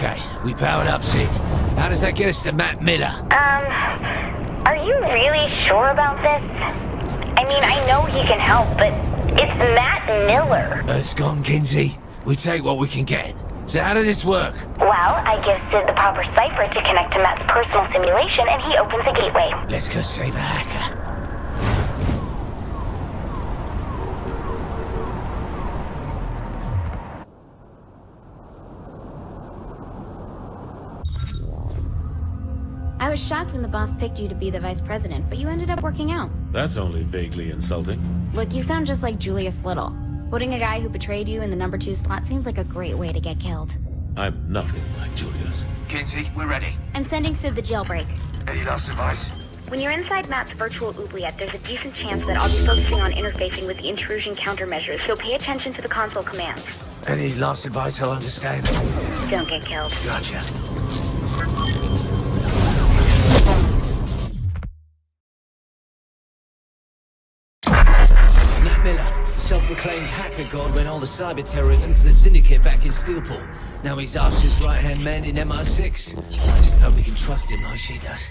Okay, we powered up, Sid. How does that get us to Matt Miller? Are you really sure about this? I mean, I know he can help, but it's Matt Miller. Earth's gone, Kinsey. We take what we can get. So how does this work? Well, I give Sid the proper cipher to connect to Matt's personal simulation, and he opens a gateway. Let's go save a hacker. I was shocked when the boss picked you to be the vice president, but you ended up working out. That's only vaguely insulting. Look, you sound just like Julius Little. Putting a guy who betrayed you in the number 2 slot seems like a great way to get killed. I'm nothing like Julius. Kinsey, we're ready. I'm sending Sid the jailbreak. Any last advice? When you're inside Matt's virtual oubliette, there's a decent chance that I'll be focusing on interfacing with the intrusion countermeasures, so pay attention to the console commands. Any last advice I'll understand? Don't get killed. Gotcha. Matt Miller, self-proclaimed hacker god, ran all the cyber terrorism for the Syndicate back in Steelport. Now he's Arthur's right-hand man in MI6. I just hope we can trust him like she does.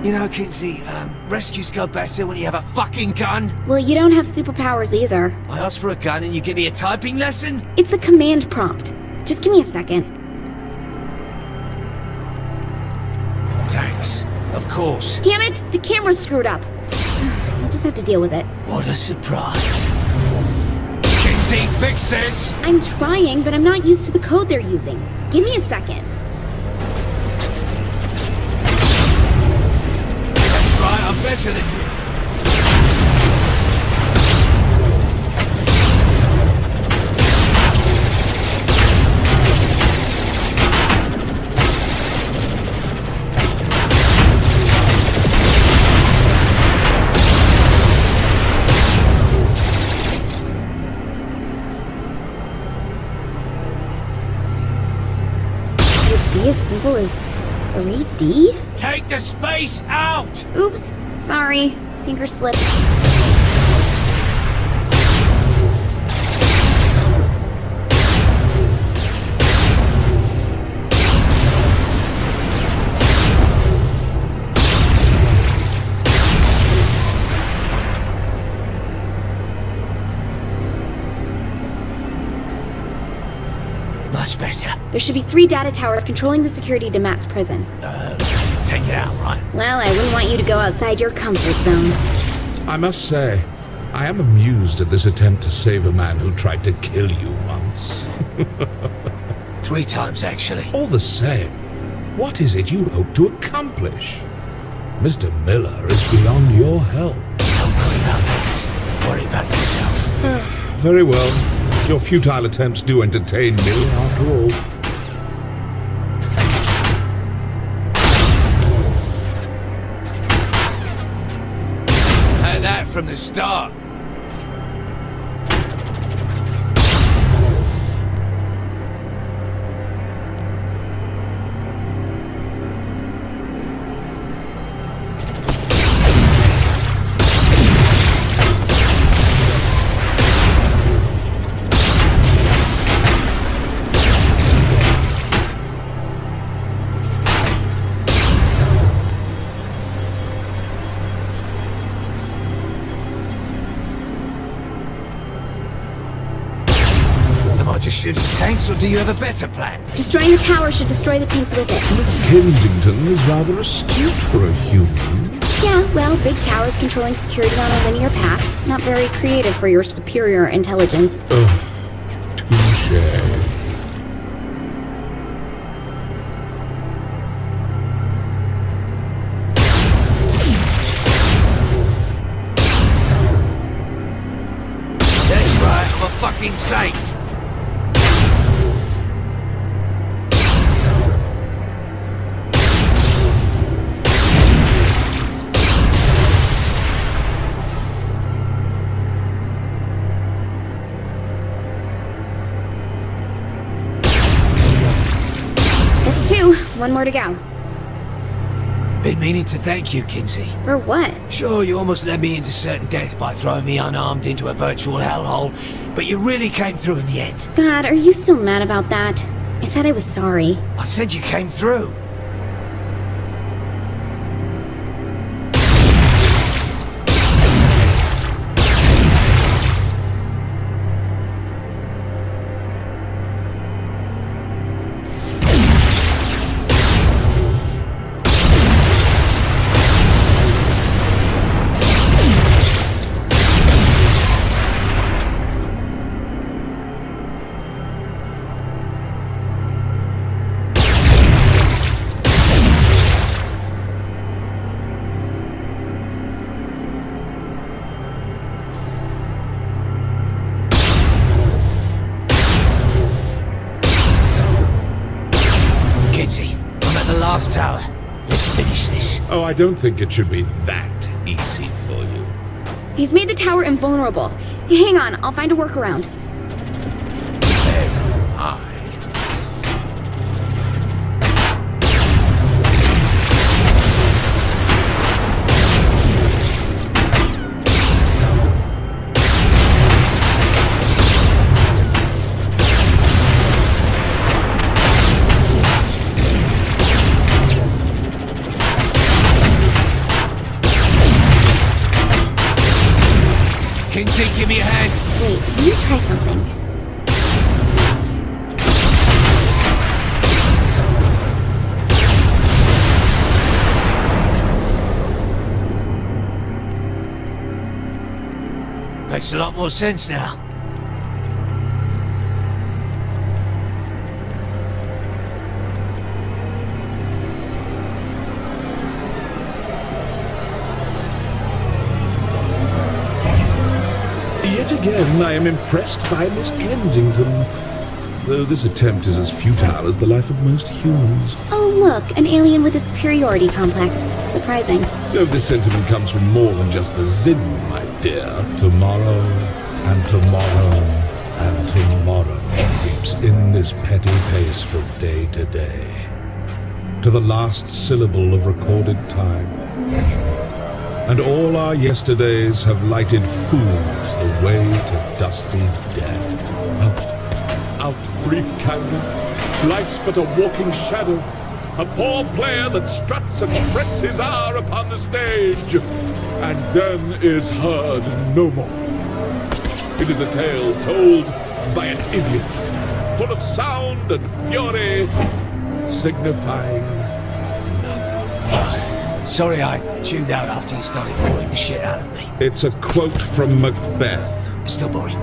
You know, Kinsey, rescues go better when you have a fucking gun. Well, you don't have superpowers either. I asked for a gun and you give me a typing lesson? It's a command prompt. Just give me a second. Thanks. Of course. Damn it! The camera's screwed up. I'll just have to deal with it. What a surprise. Kinsey, fix this! I'm trying, but I'm not used to the code they're using. Give me a second. That's right, I'm better than you. Be as simple as 3D? Take the space out! Oops, sorry. Finger slipped. Much better. There should be 3 data towers controlling the security to Matt's prison. Let's take it out, right? Well, I wouldn't want you to go outside your comfort zone. I must say, I am amused at this attempt to save a man who tried to kill you once. 3 times, actually. All the same, what is it you hope to accomplish? Mr. Miller is beyond your help. Don't worry about that. Worry about yourself. Very well. Your futile attempts do entertain me, after all. Had that from the start. Just shooting tanks, or do you have a better plan? Destroying the tower should destroy the tanks with it. Miss Kensington is rather astute for a human. Yeah, well, big towers controlling security on a linear path. Not very creative for your superior intelligence. Touche. That's right, I'm a fucking saint. That's 2. 1 more to go. Been meaning to thank you, Kinsey. For what? Sure, you almost led me into certain death by throwing me unarmed into a virtual hellhole, but you really came through in the end. God, are you still mad about that? I said I was sorry. I said you came through. Kinsey, I'm at the last tower. Let's finish this. Oh, I don't think it should be that easy for you. He's made the tower invulnerable. Hang on, I'll find a workaround. Kinsey, give me a hand. Wait, let me try something. Makes a lot more sense now. Yet again, I am impressed by Miss Kensington. Though this attempt is as futile as the life of most humans. Oh, look, an alien with a superiority complex. Surprising. Though this sentiment comes from more than just the Zin, my dear. Tomorrow, and tomorrow, and tomorrow creeps in this petty pace from day to day. To the last syllable of recorded time. And all our yesterdays have lighted fools the way to dusty death. Out, brief candle, life's but a walking shadow, a poor player that struts and frets his hour upon the stage, and then is heard no more. It is a tale told by an idiot, full of sound and fury, signifying Sorry I tuned out after you started boring the shit out of me. it's a quote from Macbeth. Still boring.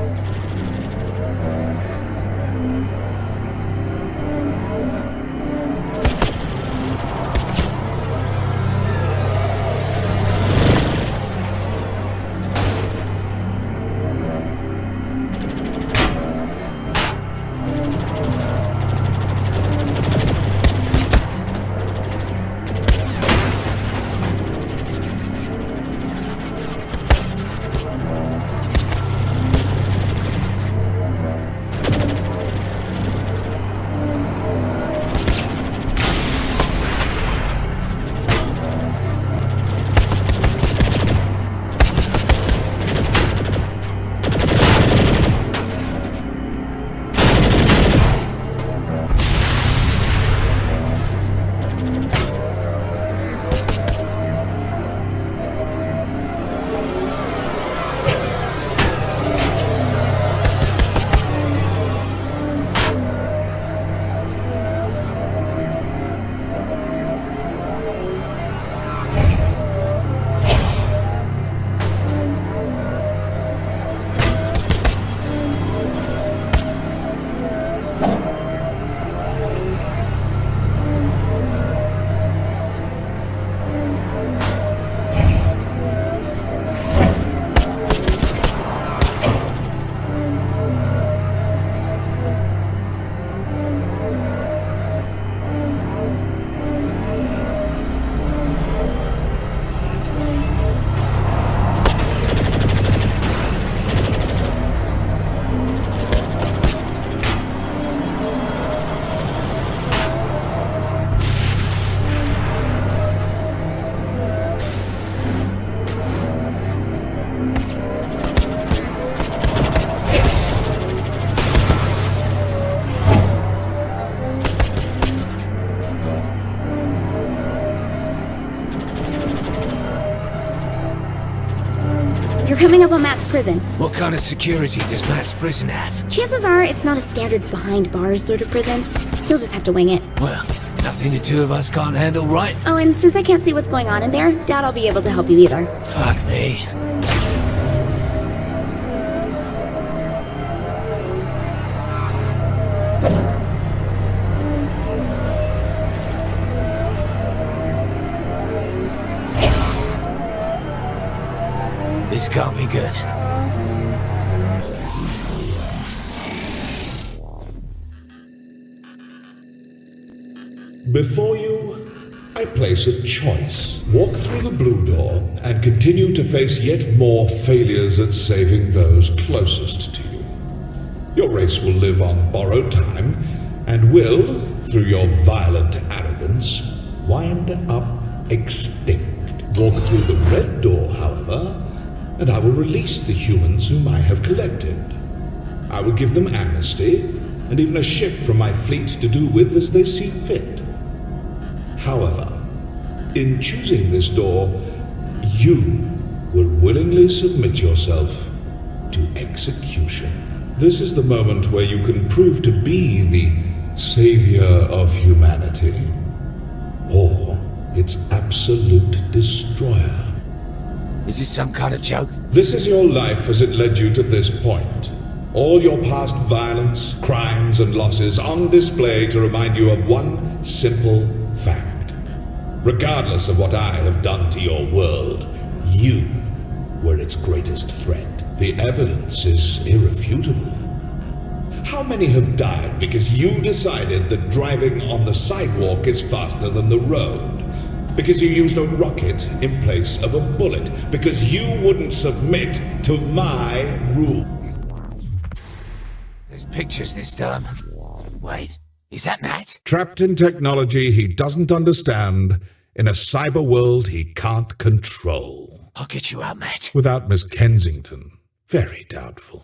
You're coming up on Matt's prison. What kind of security does Matt's prison have? Chances are it's not a standard behind bars sort of prison. He'll just have to wing it. Well, nothing the two of us can't handle, right? Oh, and since I can't see what's going on in there, doubt I'll be able to help you either. Fuck me. This can't be good. Before you, I place a choice. Walk through the blue door and continue to face yet more failures at saving those closest to you. Your race will live on borrowed time and will, through your violent arrogance, wind up extinct. Walk through the red door, however, and I will release the humans whom I have collected. I will give them amnesty, and even a ship from my fleet to do with as they see fit. However, in choosing this door, you will willingly submit yourself to execution. This is the moment where you can prove to be the savior of humanity, or its absolute destroyer. Is this some kind of joke? This is your life as it led you to this point. All your past violence, crimes, and losses on display to remind you of one simple fact. Regardless of what I have done to your world, you were its greatest threat. The evidence is irrefutable. How many have died because you decided that driving on the sidewalk is faster than the road? Because you used a rocket in place of a bullet. Because you wouldn't submit to my rule. There's pictures this time. Wait, is that Matt? Trapped in technology he doesn't understand, in a cyber world he can't control. I'll get you out, Matt. Without Miss Kensington, very doubtful.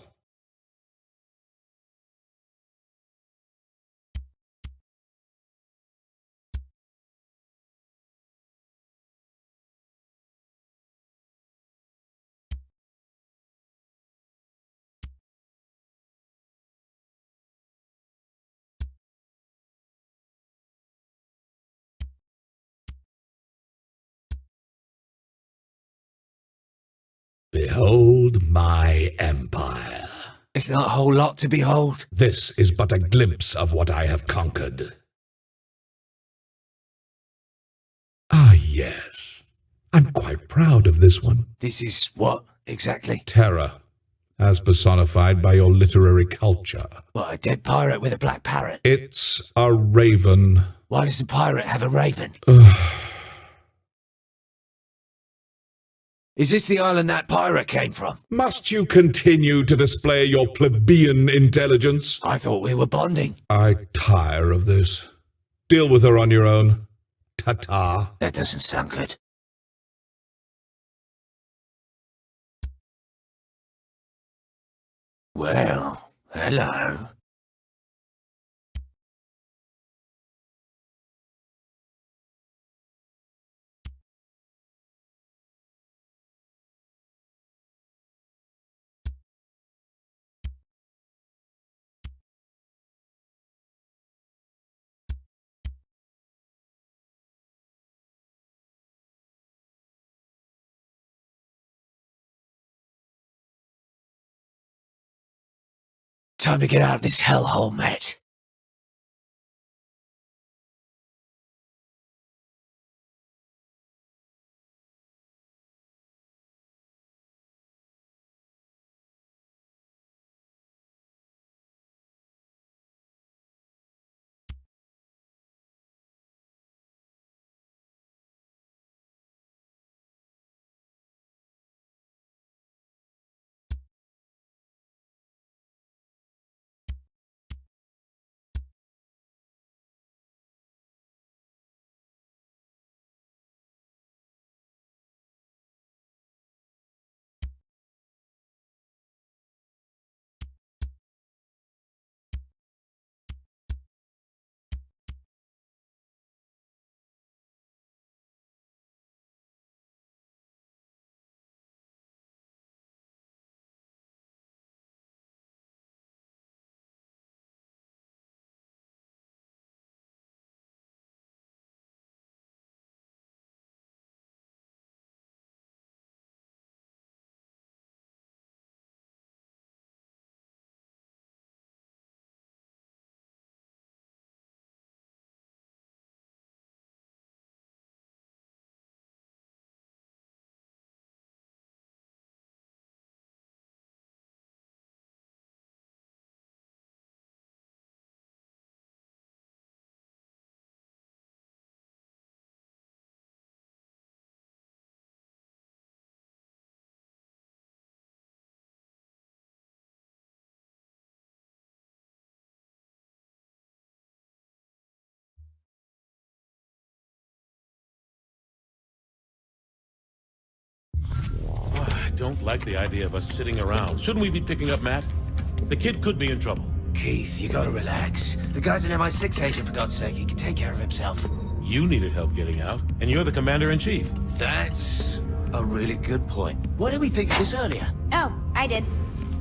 Behold my empire. It's not a whole lot to behold. This is but a glimpse of what I have conquered. Ah, yes. I'm quite proud of this one. This is what, exactly? Terror, as personified by your literary culture. What, a dead pirate with a black parrot? It's a raven. Why does the pirate have a raven? Is this the island that pirate came from? Must you continue to display your plebeian intelligence? I thought we were bonding. I tire of this. Deal with her on your own. Ta-ta. That doesn't sound good. Well, hello. Time to get out of this hellhole, Matt. don't like the idea of us sitting around. Shouldn't we be picking up Matt? The kid could be in trouble. Keith, you gotta relax. The guy's an MI6 agent, for God's sake. He can take care of himself. You needed help getting out, and you're the commander-in-chief. That's a really good point. Why didn't we think of this earlier? Oh, I did.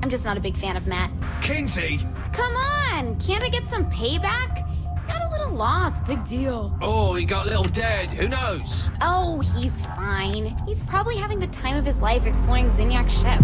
I'm just not a big fan of Matt. Kinsey! Come on! Can't I get some payback? Got a little lost, big deal. Oh, he got little dead. Who knows? Oh, he's fine. He's probably having the time of his life exploring Zinyak's ship.